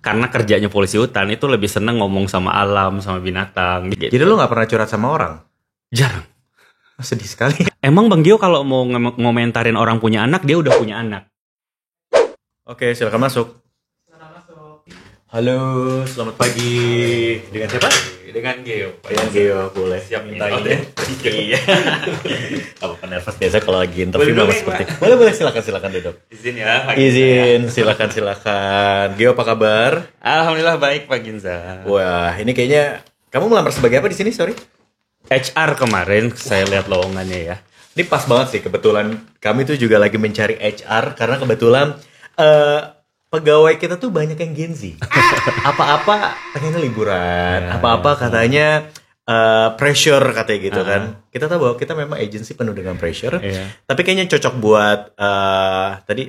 karena kerjanya polisi hutan itu lebih seneng ngomong sama alam, sama binatang gitu. Jadi lu gak pernah curhat sama orang? Jarang. Sedih sekali. Emang Bang Gio kalau mau ngomentarin orang punya anak, dia udah punya anak. Oke, silakan masuk. Halo, selamat pagi. Dengan siapa? Dengan Gio. Dengan Gio, boleh. Siap minta minta ini. Iya. Apa nervous biasa kalau lagi interview Boleh, seperti. Boleh, silakan duduk. Izin ya. Pak Izin, silakan. Gio, apa kabar? Alhamdulillah baik Pak Ginza. Wah, ini kayaknya kamu melamar sebagai apa di sini? Sorry. HR kemarin saya lihat lowongannya ya. Ini pas banget sih, kebetulan kami tuh juga lagi mencari HR karena kebetulan pegawai kita tuh banyak yang Gen Z. Apa-apa pengennya liburan, apa-apa katanya pressure katanya gitu kan. Kita tahu bahwa kita memang agency penuh dengan pressure, tapi kayaknya cocok buat tadi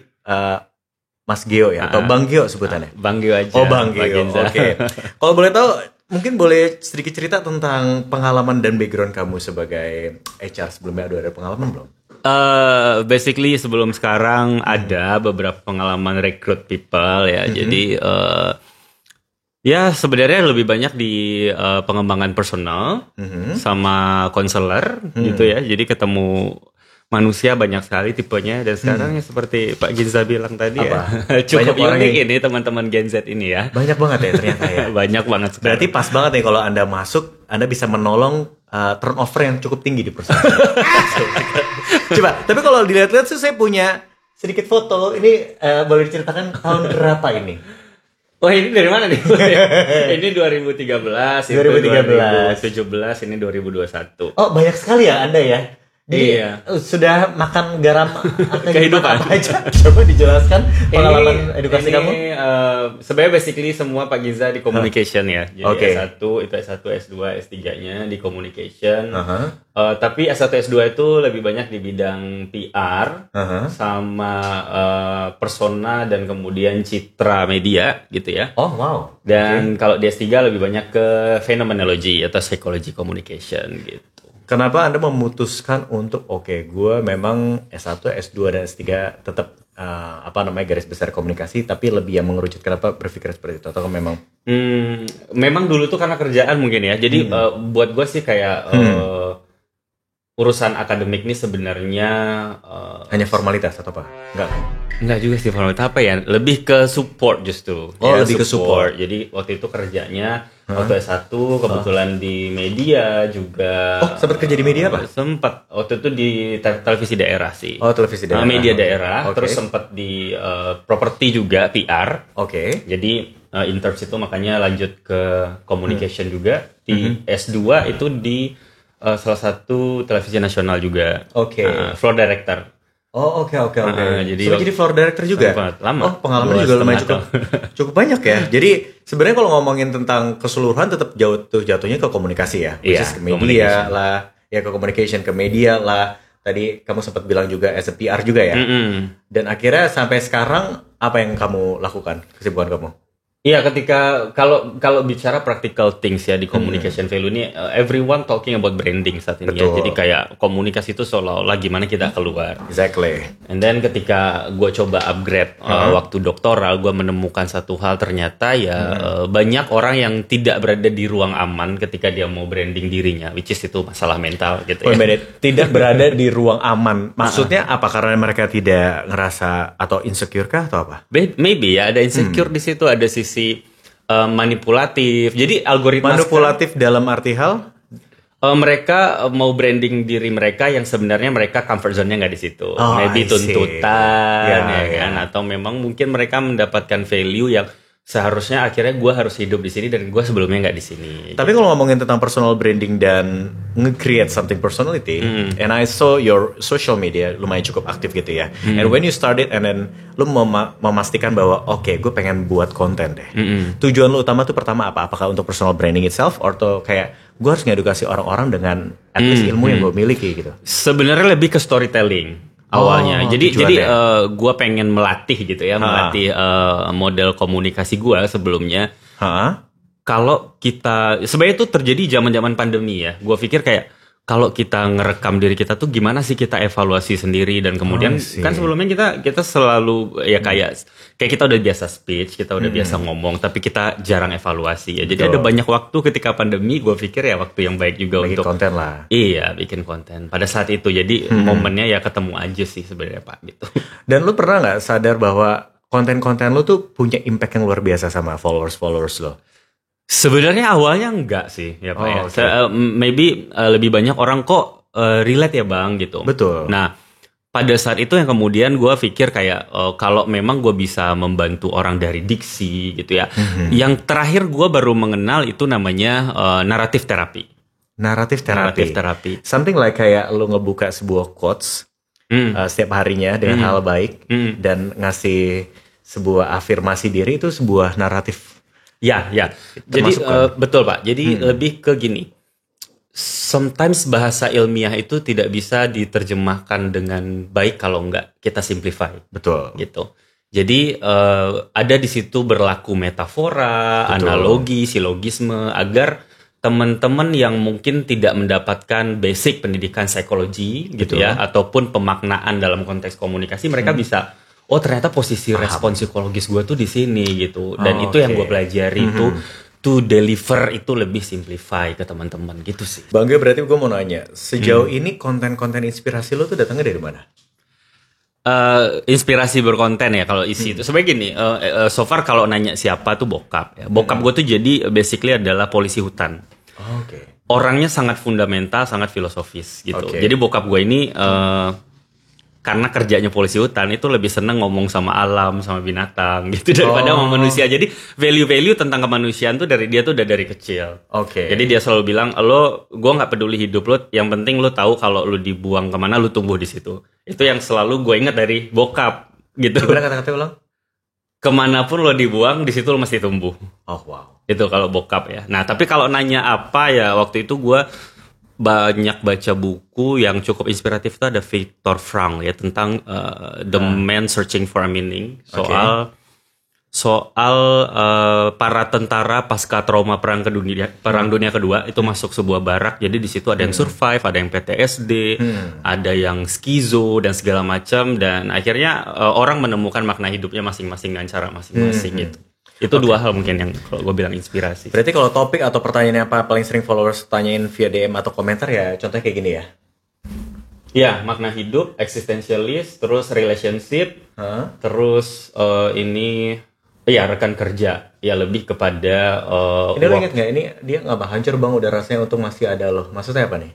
Mas Gio ya, atau Bang Gio sebutannya. Bang Gio aja. Oh Bang Gio, oke. Kalau boleh tahu, mungkin boleh sedikit cerita tentang pengalaman dan background kamu sebagai HR sebelumnya. Ada pengalaman belum? Basically sebelum sekarang ada beberapa pengalaman recruit people ya. Jadi ya sebenarnya lebih banyak di pengembangan personal sama konselor gitu ya. Jadi ketemu manusia banyak sekali tipenya, dan sekarang ya seperti Pak Ginza bilang tadi ya, cukup unik ini teman-teman Gen Z ini ya. Banyak banget ya ternyata ya. Banyak banget sekarang. Berarti pas banget nih kalau Anda masuk, Anda bisa menolong turnover yang cukup tinggi di perusahaan. Coba, tapi kalau dilihat-lihat sih saya punya sedikit foto. Ini boleh diceritakan tahun berapa ini? Oh, ini dari mana nih? Ini 2013, 2017, ini 2021. Oh, banyak sekali ya Anda ya? Jadi, sudah makan garam kehidupan apa aja? Coba dijelaskan pengalaman edukasi kamu. Sebenarnya basically semua Pak Giza di communication ya. Jadi S1, itu S1, S2, S3-nya di communication. Tapi S1, S2 itu lebih banyak di bidang PR sama persona dan kemudian citra media gitu ya. Oh wow. Dan kalau di S3 lebih banyak ke phenomenology atau psychology communication gitu. Kenapa Anda memutuskan untuk gue memang S1, S2 dan S3 tetap garis besar komunikasi, tapi lebih yang mengerucut, kenapa berpikir seperti itu? Atau memang memang dulu tuh karena kerjaan mungkin ya. Jadi buat gue sih kayak urusan akademik ini sebenarnya hanya formalitas atau apa? Enggak juga sih formalitas, apa ya? Lebih ke support justru. Lebih ke support. Jadi waktu itu kerjanya waktu S1 kebetulan di media juga. Oh, sempat kerja di media apa? Sempat. Waktu itu di televisi daerah sih. Oh, televisi daerah. Media daerah. Terus sempat di properti juga, PR. Jadi intern itu makanya lanjut ke communication juga. Di S2 itu di salah satu televisi nasional juga. Floor director. Oh, oke. Jadi floor director juga? Lama. Oh, pengalaman juga lumayan cukup banyak ya. Jadi sebenarnya kalau ngomongin tentang keseluruhan tetap jatuhnya ke komunikasi ya. Ke media lah, ya ke communication, ke media lah. Tadi kamu sempat bilang juga as a PR juga ya. Dan akhirnya sampai sekarang apa yang kamu lakukan, kesibukan kamu? Iya, ketika kalau bicara practical things ya di communication value ini, everyone talking about branding saat ini. Ya. Jadi kayak komunikasi itu seolah-olah gimana kita keluar. Exactly. And then ketika gue coba upgrade waktu doktoral, gue menemukan satu hal, ternyata ya banyak orang yang tidak berada di ruang aman ketika dia mau branding dirinya, which is itu masalah mental gitu ya. Tidak berada di ruang aman. Maksudnya apa? Karena mereka tidak ngerasa atau insecure kah atau apa? Maybe ya, ada insecure di situ, ada sisi manipulatif. Jadi algoritma manipulatif dalam arti hal mereka mau branding diri mereka yang sebenarnya mereka comfort zone-nya nggak di situ. Maybe tuntutan kan, atau memang mungkin mereka mendapatkan value yang seharusnya akhirnya gue harus hidup di sini dan gue sebelumnya nggak di sini. Tapi kalau ngomongin tentang personal branding dan nge-create something personality, and I saw your social media lumayan cukup aktif gitu ya. And when you started and then lu memastikan bahwa gue pengen buat konten deh. Tujuan lu utama tuh pertama apa? Apakah untuk personal branding itself atau kayak gue harus ngedukasi orang-orang dengan at least ilmu yang gue miliki gitu? Sebenarnya lebih ke storytelling awalnya. Jadi gue pengen melatih gitu ya, melatih model komunikasi gue sebelumnya. Kalau kita sebenarnya itu terjadi zaman-zaman pandemi ya. Gue pikir kayak kalau kita ngerekam diri kita tuh gimana sih kita evaluasi sendiri, dan kemudian kan sebelumnya kita selalu ya kayak kita udah biasa speech, kita udah biasa ngomong, tapi kita jarang evaluasi ya. Jadi ada banyak waktu ketika pandemi, gue pikir ya waktu yang baik juga bikin untuk konten lah. Iya, bikin konten pada saat itu. Jadi momennya ya ketemu aja sih sebenarnya Pak gitu. Dan lu pernah nggak sadar bahwa konten-konten lu tuh punya impact yang luar biasa sama followers lo? Sebenarnya awalnya enggak sih ya Pak ya. Okay. Maybe lebih banyak orang kok relate ya Bang gitu. Betul. Nah pada saat itu yang kemudian gue pikir kayak kalau memang gue bisa membantu orang dari diksi gitu ya. Yang terakhir gue baru mengenal itu namanya naratif terapi. Naratif terapi. Something like kayak lu ngebuka sebuah quotes setiap harinya dengan hal baik dan ngasih sebuah afirmasi diri, itu sebuah naratif. Ya. Jadi betul Pak. Jadi lebih ke gini. Sometimes bahasa ilmiah itu tidak bisa diterjemahkan dengan baik kalau nggak kita simplify. Betul. Gitu. Jadi ada di situ berlaku metafora, analogi, silogisme agar teman-teman yang mungkin tidak mendapatkan basic pendidikan psikologi gitu ya, ataupun pemaknaan dalam konteks komunikasi, mereka bisa ternyata posisi respon psikologis gue tuh di sini gitu. Dan itu yang gue pelajari itu to deliver itu lebih simplify ke teman-teman gitu sih. Bang Ge, berarti gue mau nanya, sejauh ini konten-konten inspirasi lo tuh datangnya dari mana? Inspirasi berkonten ya kalau isi itu. Sebenarnya gini, so far kalau nanya siapa tuh bokap ya. Bokap gue tuh jadi basically adalah polisi hutan. Orangnya sangat fundamental, sangat filosofis gitu. Jadi bokap gue ini karena kerjanya polisi hutan itu lebih seneng ngomong sama alam, sama binatang gitu daripada sama manusia. Jadi value-value tentang kemanusiaan tuh dari dia tuh udah dari kecil. Jadi dia selalu bilang, gue nggak peduli hidup lo, yang penting lo tahu kalau lo dibuang kemana lo tumbuh di situ. Itu yang selalu gue ingat dari bokap gitu. Gimana kata-kata ulang? Kemanapun lo dibuang di situ lo mesti tumbuh. Itu kalau bokap ya. Nah tapi kalau nanya apa ya, waktu itu gue banyak baca buku yang cukup inspiratif. Itu ada Viktor Frankl ya tentang The Man Searching for a Meaning, soal para tentara pasca trauma perang dunia kedua itu masuk sebuah barak. Jadi di situ ada yang survive, ada yang PTSD, ada yang skizo dan segala macam, dan akhirnya orang menemukan makna hidupnya masing-masing dengan cara masing-masing gitu. Itu dua hal mungkin yang kalau gue bilang inspirasi. Berarti kalau topik atau pertanyaan apa paling sering followers tanyain via DM atau komentar ya contohnya kayak gini ya? Ya, makna hidup, existentialist, terus relationship, terus ini rekan kerja. Ya lebih kepada ini lo inget nggak? Ini dia nggak hancur bang, udah rasanya untung masih ada loh. Maksudnya apa nih?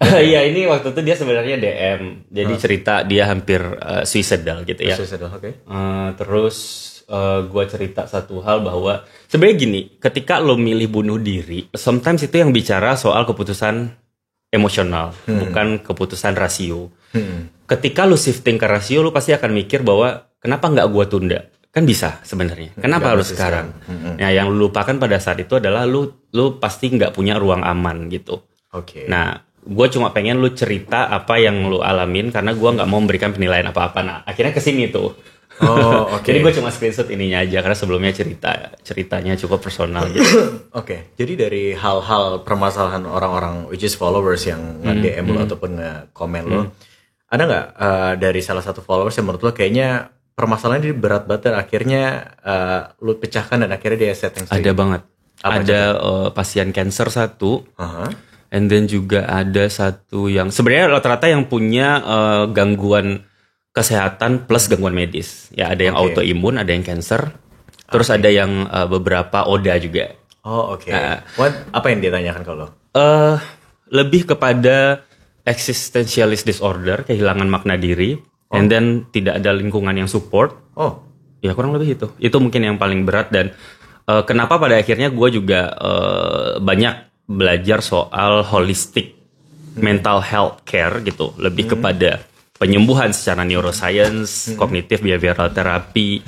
Iya, ini waktu itu dia sebenarnya DM. Jadi cerita dia hampir suicidal gitu ya. Suicidal, terus gue cerita satu hal bahwa sebenarnya gini, ketika lo milih bunuh diri, sometimes itu yang bicara soal keputusan emosional, bukan keputusan rasio. Ketika lo shifting ke rasio, lo pasti akan mikir bahwa kenapa nggak gue tunda? Kan bisa sebenarnya. Kenapa harus sekarang? Nah, yang lo lupakan pada saat itu adalah lo pasti nggak punya ruang aman gitu. Nah, gue cuma pengen lo cerita apa yang lo alamin karena gue nggak mau memberikan penilaian apa-apa. Nah, akhirnya kesini tuh. Jadi gue cuma screenshot ininya aja karena sebelumnya ceritanya cukup personal gitu. Jadi dari hal-hal permasalahan orang-orang which is followers yang nge-DM lo ataupun nge-komen lo, ada nggak dari salah satu followers yang menurut lo kayaknya permasalahannya ini berat banget dan akhirnya lo pecahkan dan akhirnya dia setting? Ada banget. Ada pasien cancer satu, and then juga ada satu yang sebenarnya rata-rata yang punya gangguan kesehatan plus gangguan medis. Ya ada yang autoimun, ada yang cancer. Terus ada yang beberapa ODA juga. Apa yang dia tanyakan kalau? Lebih kepada existentialist disorder, kehilangan makna diri, and then tidak ada lingkungan yang support. Ya kurang lebih itu. Itu mungkin yang paling berat, dan kenapa pada akhirnya gue juga banyak belajar soal holistic mental health care gitu. Lebih kepada penyembuhan secara neuroscience, kognitif behavioral therapy.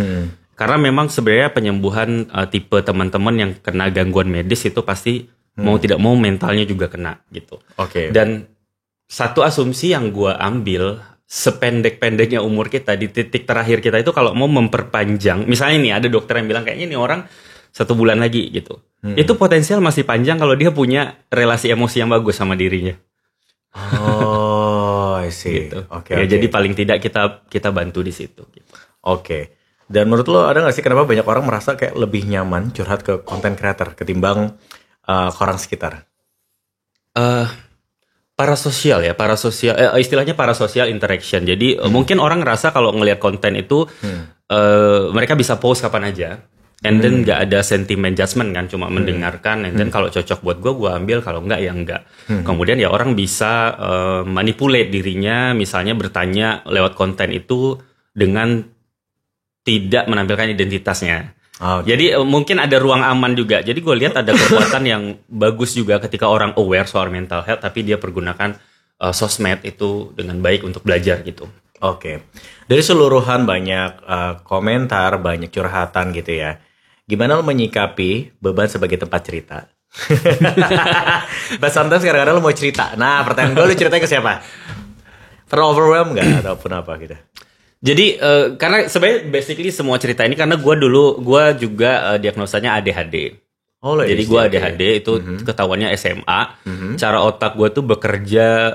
Karena memang sebenarnya penyembuhan tipe teman-teman yang kena gangguan medis itu pasti mau tidak mau mentalnya juga kena gitu. Dan satu asumsi yang gue ambil, sependek-pendeknya umur kita di titik terakhir kita itu kalau mau memperpanjang, misalnya nih ada dokter yang bilang kayaknya ini orang 1 bulan lagi gitu. Itu potensial masih panjang kalau dia punya relasi emosi yang bagus sama dirinya. Oh, I see. Gitu. Oke. Ya, jadi paling tidak kita bantu di situ. Gitu. Oke. Dan menurut lo ada nggak sih kenapa banyak orang merasa kayak lebih nyaman curhat ke content creator ketimbang ke orang sekitar? Parasosial ya, istilahnya parasosial interaction. Jadi mungkin orang ngerasa kalau ngelihat konten itu mereka bisa post kapan aja. And then nggak ada sentiment judgment kan, cuma mendengarkan. And then kalau cocok buat gue ambil, kalau enggak ya enggak. Kemudian ya orang bisa manipulate dirinya, misalnya bertanya lewat konten itu dengan tidak menampilkan identitasnya. Okay. Jadi mungkin ada ruang aman juga. Jadi gue lihat ada kekuatan yang bagus juga ketika orang aware soal mental health, tapi dia pergunakan sosmed itu dengan baik untuk belajar gitu. Oke. Dari seluruhan banyak komentar, banyak curhatan gitu ya. Gimana lo menyikapi beban sebagai tempat cerita? But sometimes kadang-kadang lo mau cerita. Nah, pertanyaan gue, lo ceritanya ke siapa? Pernah overwhelmed gak? Ataupun apa gitu? Jadi karena sebenarnya basically semua cerita ini karena gue juga diagnosanya ADHD. Jadi gue ADHD itu ketahuannya SMA. Cara otak gue tuh bekerja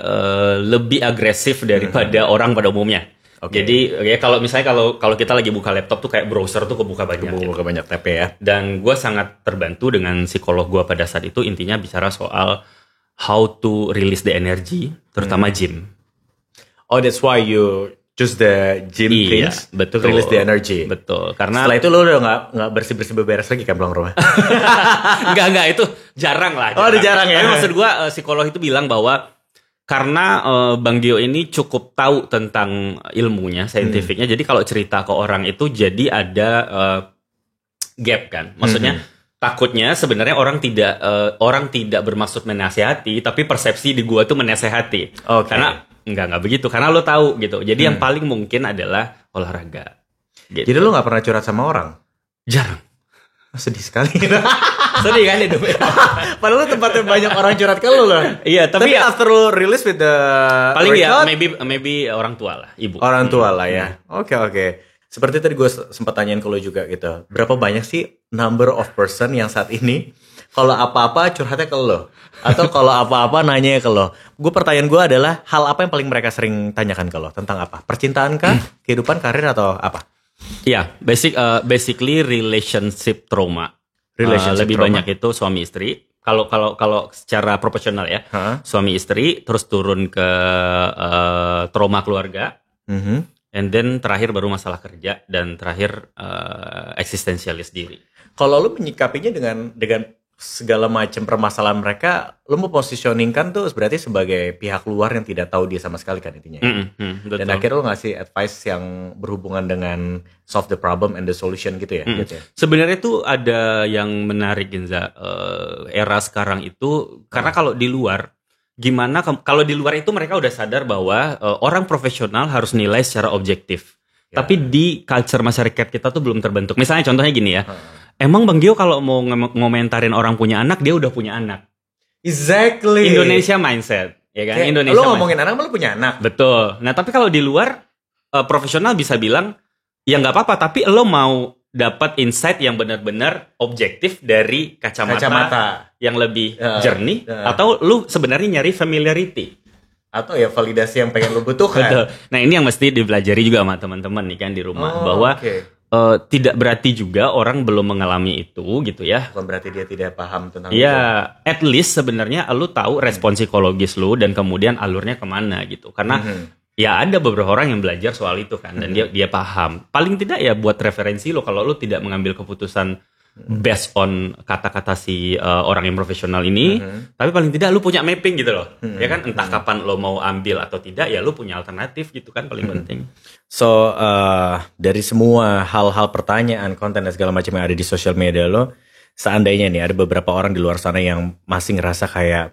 lebih agresif daripada orang pada umumnya. Okay. Jadi ya kalau misalnya kalau kita lagi buka laptop tuh kayak browser tuh kebuka banyak. Kebuka banyak tab ya. Dan gue sangat terbantu dengan psikolog gue pada saat itu, intinya bicara soal how to release the energy, terutama gym. Oh, that's why you choose the gym things to release the energy. Betul. Karena setelah itu lo udah nggak bersih beberes lagi kan pulang rumah? Enggak itu jarang lah. Oh, udah jarang ya. Tapi maksud gue psikolog itu bilang bahwa karena Bang Gio ini cukup tahu tentang ilmunya, saintifiknya. Jadi kalau cerita ke orang itu jadi ada gap kan. Maksudnya takutnya sebenarnya orang tidak bermaksud menasehati, tapi persepsi di gua tuh menasehati. Okay. Karena enggak begitu. Karena lo tahu gitu. Jadi yang paling mungkin adalah olahraga. Gitu. Jadi lo nggak pernah curhat sama orang? Jarang. Sedih sekali. Sedih kan itu. Padahal tempatnya banyak orang curhat ke lo loh. Iya, tapi ya, after lo release with the paling record, ya maybe orang tua lah, ibu. Orang tua lah ya. Oke. Seperti tadi gue sempat tanyain ke lo juga gitu. Berapa banyak sih number of person yang saat ini kalau apa-apa curhatnya ke lo, atau kalau apa-apa nanya ke lo? Pertanyaan gue adalah hal apa yang paling mereka sering tanyakan ke lo? Tentang apa? Percintaan kah? Kehidupan, karir, atau apa? Ya, basically relationship trauma. Lebih trauma. Banyak itu suami istri. Kalau secara proporsional ya, suami istri, terus turun ke trauma keluarga, and then terakhir baru masalah kerja, dan terakhir eksistensialis diri. Kalau lu menyikapinya dengan segala macam permasalahan mereka, lu mau positioningkan tuh berarti sebagai pihak luar yang tidak tahu dia sama sekali kan intinya. Dan akhirnya lu ngasih advice yang berhubungan dengan solve the problem and the solution gitu ya. Gitu ya? Sebenarnya tuh ada yang menarik Ginza, era sekarang itu karena kalau di luar kalau di luar itu mereka udah sadar bahwa orang profesional harus nilai secara objektif. Ya. Tapi di culture masyarakat kita tuh belum terbentuk. Misalnya contohnya gini ya. Emang Bang Gio kalau mau ngomentarin orang punya anak, dia udah punya anak. Exactly. Indonesia mindset, ya kan? Kayak, Indonesia. Lo ngomongin anak, lo punya anak. Betul. Nah, tapi kalau di luar profesional bisa bilang, ya nggak apa-apa. Tapi lo mau dapat insight yang benar-benar objektif dari kacamata yang lebih jernih, atau lo sebenarnya nyari familiarity, atau ya validasi yang pengen lo butuhkan. Betul. Nah, ini yang mesti dipelajari juga sama teman-teman nih kan di rumah, bahwa tidak berarti juga orang belum mengalami itu gitu ya. Bukan berarti dia tidak paham tentang itu. Ya, at least sebenarnya lu tahu respon psikologis lu dan kemudian alurnya kemana gitu. Karena ya ada beberapa orang yang belajar soal itu kan dan dia paham. Paling tidak ya buat referensi lo kalau lu tidak mengambil keputusan based on kata-kata si orang yang profesional ini, tapi paling tidak lu punya mapping gitu loh. Ya kan entah kapan lo mau ambil atau tidak, ya lu punya alternatif gitu kan paling penting. So dari semua hal-hal pertanyaan, konten dan segala macam yang ada di sosial media lo, seandainya nih ada beberapa orang di luar sana yang masih ngerasa kayak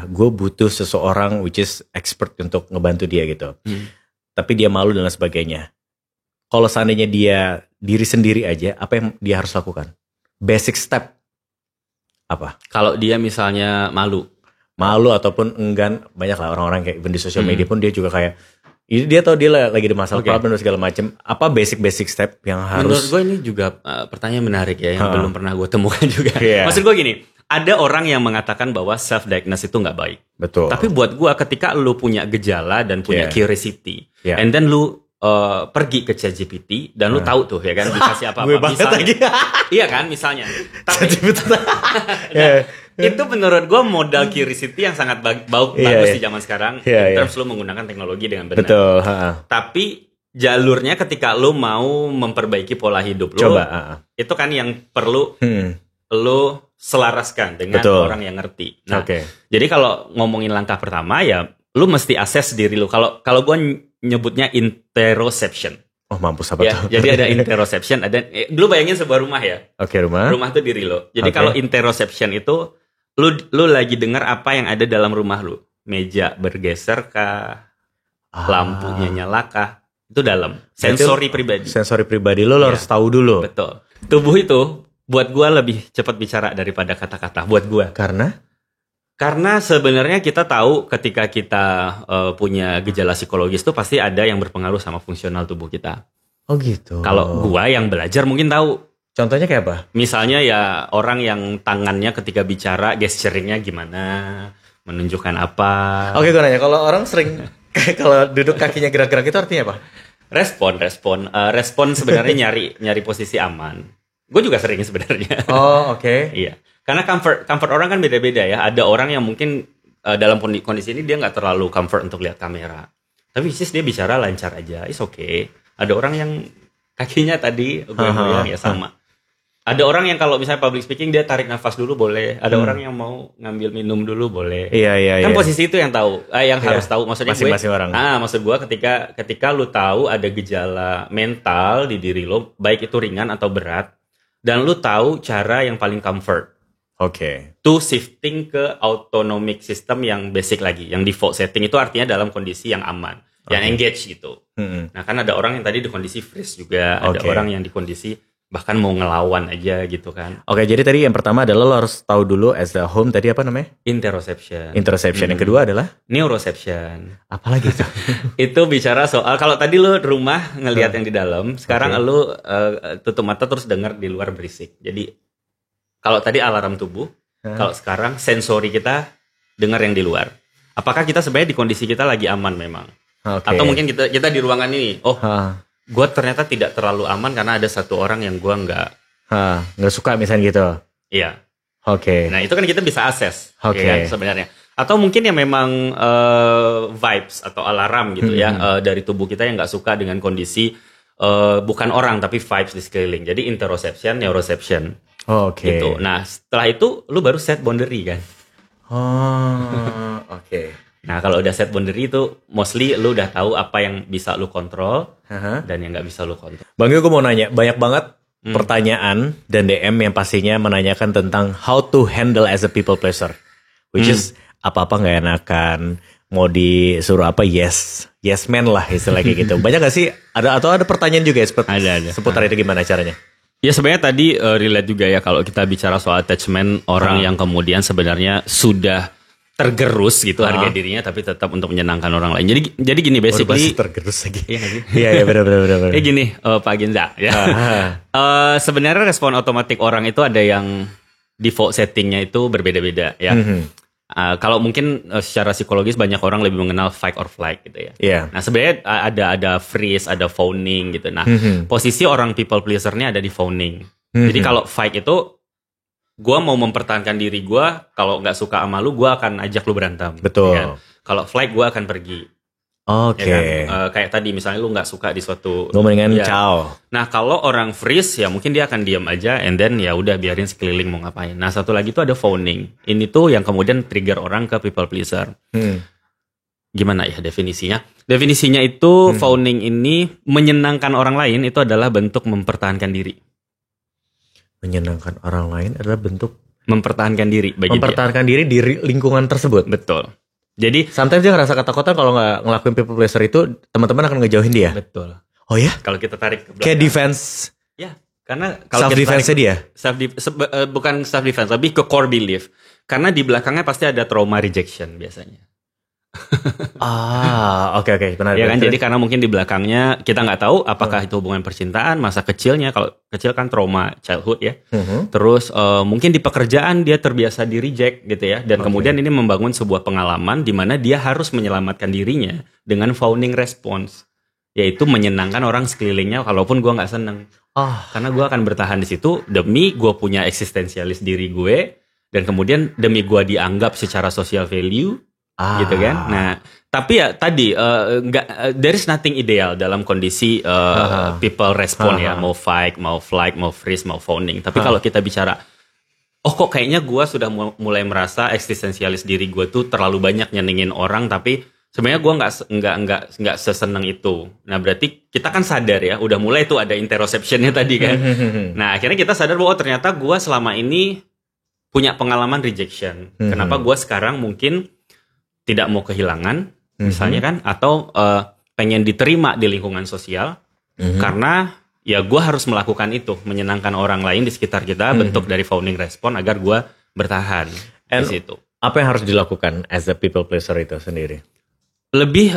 gue butuh seseorang which is expert untuk ngebantu dia gitu, tapi dia malu dan lain sebagainya. Kalau seandainya dia diri sendiri aja, apa yang dia harus lakukan? Basic step apa? Kalau dia misalnya malu ataupun enggan, banyak lah orang-orang kayak even di sosial media pun dia juga kayak Dia tahu dia lagi di masalah Oke. problem dan segala macam. Apa basic step yang Menurut harus? gue ini juga pertanyaan menarik ya yang belum pernah gue temukan juga. Iya. Maksud gue gini, ada orang yang mengatakan bahwa self diagnose itu nggak baik. Betul. Tapi buat gue ketika lu punya gejala dan punya Yeah. curiosity, Yeah. and then lu pergi ke ChatGPT dan lu tahu tuh ya kan dikasih apa-apa. Gue banget Misalnya, lagi. iya kan misalnya. Tapi Yeah. itu menurut gue modal curiosity yang sangat Iya, bagus iya. di zaman sekarang. Iya, in iya. terms lu menggunakan teknologi dengan benar. Betul. Tapi jalurnya ketika lu mau memperbaiki pola hidup lu, Coba. itu kan yang perlu lu selaraskan dengan Betul. orang yang ngerti. Nah, Oke. jadi kalau ngomongin langkah pertama ya, lu mesti assess diri lu. Kalau gue nyebutnya interoception. Oh mampus apa Ya, tuh? jadi ada interoception, ada. Lu bayangin sebuah rumah ya. Oke, rumah. Rumah tuh diri lo. Jadi Oke. kalau interoception itu lu lagi dengar apa yang ada dalam rumah lu. Meja bergeser kah? Lampunya nyala kah? Itu dalam. Sensori pribadi. Sensori pribadi lo Iya. harus tahu dulu. Betul. Tubuh itu buat gua lebih cepat bicara daripada kata-kata buat gua. Karena sebenarnya kita tahu ketika kita punya gejala psikologis itu pasti ada yang berpengaruh sama fungsional tubuh kita. Oh gitu. Kalau gua yang belajar mungkin tahu. Contohnya kayak apa? Misalnya ya orang yang tangannya ketika bicara gesturingnya gimana, menunjukkan apa. Oke, gue nanya, kalau orang sering kalau duduk kakinya gerak-gerak itu artinya apa? Respon sebenarnya nyari posisi aman. Gue juga sering sebenarnya. Oh, oke. Iya. Karena comfort orang kan beda-beda ya. Ada orang yang mungkin dalam kondisi ini dia nggak terlalu comfort untuk lihat kamera. Tapi dia bicara lancar aja, it's okay. Ada orang yang kakinya tadi goyang-goyang ya sama. Ada orang yang kalau misalnya public speaking dia tarik nafas dulu boleh. Ada orang yang mau ngambil minum dulu boleh. Iya. Kan posisi itu yang tahu, yang harus tahu. Maksudnya Masing-masing orang. maksud gue ketika lu tahu ada gejala mental di diri lo, baik itu ringan atau berat, dan lu tahu cara yang paling comfort. Oke. To shifting ke autonomic system yang basic lagi, yang default setting itu artinya dalam kondisi yang aman, yang engage gitu. Nah kan ada orang yang tadi di kondisi freeze juga, ada orang yang di kondisi bahkan mau ngelawan aja gitu kan. Oke, jadi tadi yang pertama adalah lo harus tahu dulu as the home tadi apa namanya? Interoception. Yang kedua adalah Neuroception. apalagi itu? Itu bicara soal kalau tadi lu rumah ngelihat yang di dalam, sekarang lu tutup mata terus dengar di luar berisik. Jadi kalau tadi alarm tubuh, kalau sekarang sensori kita dengar yang di luar. Apakah kita sebenarnya di kondisi kita lagi aman memang? Atau mungkin kita di ruangan ini, gue ternyata tidak terlalu aman karena ada satu orang yang gue nggak suka misalnya gitu. Iya. Oke. Nah itu kan kita bisa akses, Oke. ya kan, sebenarnya. Atau mungkin yang memang vibes atau alarm gitu ya dari tubuh kita yang nggak suka dengan kondisi bukan orang tapi vibes di sekeliling. Jadi interoception, neuroception. Oke. Gitu. Nah setelah itu lu baru set boundary kan. Oke. Nah kalau udah set boundary itu mostly lu udah tahu apa yang bisa lu kontrol dan yang nggak bisa lu kontrol. Bang Yo, gue mau nanya, banyak banget pertanyaan dan DM yang pastinya menanyakan tentang how to handle as a people pleaser, which is apa-apa nggak enakan, mau disuruh apa yes man lah istilahnya kayak gitu. Banyak gak sih? Ada pertanyaan juga ya Ada. seputar itu gimana caranya? Ya sebenarnya tadi relate juga ya kalau kita bicara soal attachment orang yang kemudian sebenarnya sudah tergerus gitu harga dirinya tapi tetap untuk menyenangkan orang lain. Jadi gini basically tergerus lagi. Iya nggak sih? Iya benar. Gini Pak Genza ya. Sebenarnya respon otomatik orang itu ada yang default settingnya itu berbeda-beda ya. Kalau mungkin secara psikologis banyak orang lebih mengenal fight or flight gitu ya. Iya. Nah sebenarnya ada freeze, ada fawning gitu. Nah posisi orang people pleaser ini ada di fawning. Jadi kalau fight itu gue mau mempertahankan diri gue, kalau nggak suka sama lu, gue akan ajak lu berantem. Betul. Ya kan? Kalau flight gue akan pergi. Oke. Ya kan? Kayak tadi misalnya lu nggak suka di suatu. Gue mendingan ya. ciao. Nah kalau orang freeze ya mungkin dia akan diam aja, and then ya udah biarin sekeliling mau ngapain. Nah satu lagi tuh ada fawning. Ini tuh yang kemudian trigger orang ke people pleaser. Gimana ya definisinya? Definisinya itu fawning ini menyenangkan orang lain itu adalah bentuk mempertahankan diri. Menyenangkan orang lain adalah bentuk mempertahankan diri bagi mempertahankan diri di lingkungan tersebut. Betul. Jadi sometimes dia ngerasa ketakutan kalau nggak ngelakuin people pleaser itu teman-teman akan ngejauhin dia. Betul. Oh ya? Kalau kita tarik ke belakang. Kayak defense. Ya, karena kalau self defense dia. Bukan self defense, lebih ke core belief. Karena di belakangnya pasti ada trauma rejection biasanya. Oke, benar. Ya kan, jadi karena mungkin di belakangnya kita nggak tahu apakah itu hubungan percintaan, masa kecilnya, kalau kecil kan trauma childhood ya. Terus mungkin di pekerjaan dia terbiasa di reject gitu ya, dan kemudian ini membangun sebuah pengalaman di mana dia harus menyelamatkan dirinya dengan fawning response, yaitu menyenangkan orang sekelilingnya walaupun gue nggak seneng. Karena gue akan bertahan di situ demi gue punya eksistensialis diri gue, dan kemudian demi gue dianggap secara social value. Gitu kan. Nah, tapi ya tadi there is nothing ideal dalam kondisi people respond ya, mau fight, mau flight, mau freeze, mau fawning. Tapi kalau kita bicara, kok kayaknya gue sudah mulai merasa eksistensialis diri gue tuh terlalu banyak nyenengin orang, tapi sebenarnya gue nggak seseneng itu. Nah, berarti kita kan sadar ya, udah mulai tuh ada interoceptionnya tadi kan. Nah, akhirnya kita sadar bahwa ternyata gue selama ini punya pengalaman rejection. Kenapa gue sekarang mungkin tidak mau kehilangan, misalnya kan, atau pengen diterima di lingkungan sosial, karena ya gue harus melakukan itu, menyenangkan orang lain di sekitar kita, bentuk dari fawning respon agar gue bertahan di situ. Apa yang harus dilakukan as a people pleaser itu sendiri? Lebih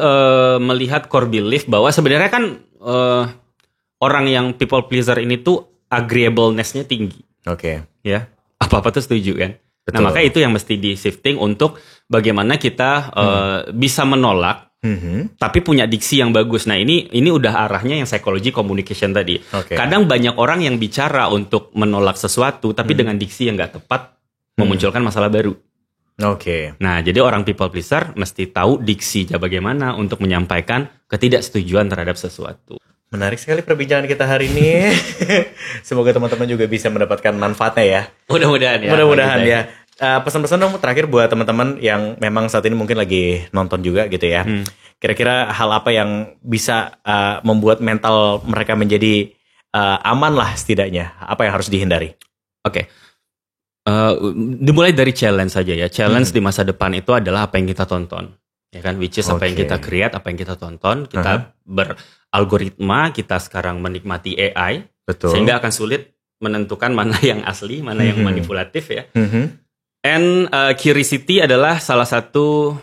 melihat core belief bahwa sebenarnya kan orang yang people pleaser ini tuh agreeableness-nya tinggi. Ya, apa-apa tuh setuju kan? Betul. Nah, maka itu yang mesti di shifting untuk bagaimana kita bisa menolak, tapi punya diksi yang bagus. Nah, ini udah arahnya yang psychology communication tadi. Kadang banyak orang yang bicara untuk menolak sesuatu, tapi dengan diksi yang nggak tepat memunculkan masalah baru. Nah, jadi orang people pleaser mesti tahu diksinya bagaimana untuk menyampaikan ketidaksetujuan terhadap sesuatu. Menarik sekali perbincangan kita hari ini. Semoga teman-teman juga bisa mendapatkan manfaatnya ya. Mudah-mudahan ya. Mudah-mudahan ya. Pesan-pesan dong terakhir buat teman-teman yang memang saat ini mungkin lagi nonton juga gitu ya. Kira-kira hal apa yang bisa membuat mental mereka menjadi aman lah setidaknya. Apa yang harus dihindari? Dimulai dari challenge saja ya. Challenge di masa depan itu adalah apa yang kita tonton. Ya kan, which is apa yang kita create, apa yang kita tonton, kita beralgoritma, kita sekarang menikmati AI, sehingga akan sulit menentukan mana yang asli, mana yang manipulatif ya. And curiosity adalah salah satu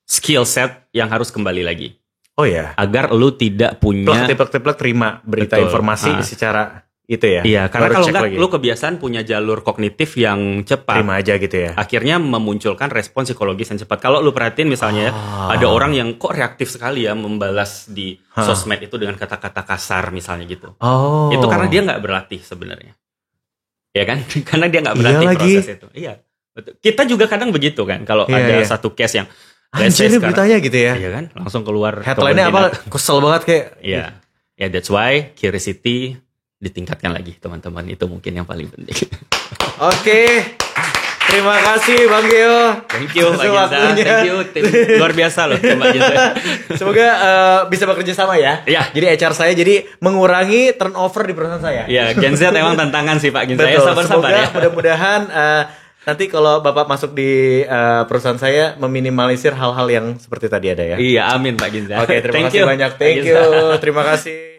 skill set yang harus kembali lagi. Agar lu tidak punya plek terima berita informasi secara itu ya. Iya, karena kalau enggak lu kebiasaan punya jalur kognitif yang cepat. Terima aja gitu ya. Akhirnya memunculkan respon psikologis yang cepat. Kalau lu perhatiin misalnya ada orang yang kok reaktif sekali ya membalas di sosmed itu dengan kata-kata kasar misalnya gitu. Itu karena dia nggak berlatih sebenarnya. Ya kan? Karena dia nggak berlatih proses itu. Iya, betul. Kita juga kadang begitu kan. Kalau ada satu case yang anjir beritanya gitu ya. Iya kan? Langsung keluar headline-nya apa? Kesel banget kayak. Iya. Ya, that's why curiosity ditingkatkan lagi teman-teman, itu mungkin yang paling penting. Terima kasih Bang Gio. Thank you Pak Ginza. Thank you tim luar biasa loh Mbak Ginza. Semoga bisa bekerja sama ya. Jadi HR saya jadi mengurangi turnover di perusahaan saya. Iya, Gen Z emang tantangan sih Pak Ginza. Ya sabar-sabar ya. Mudah-mudahan nanti kalau Bapak masuk di perusahaan saya meminimalisir hal-hal yang seperti tadi ada ya. Iya, amin Pak Ginza. Terima kasih banyak. Thank you. Terima kasih.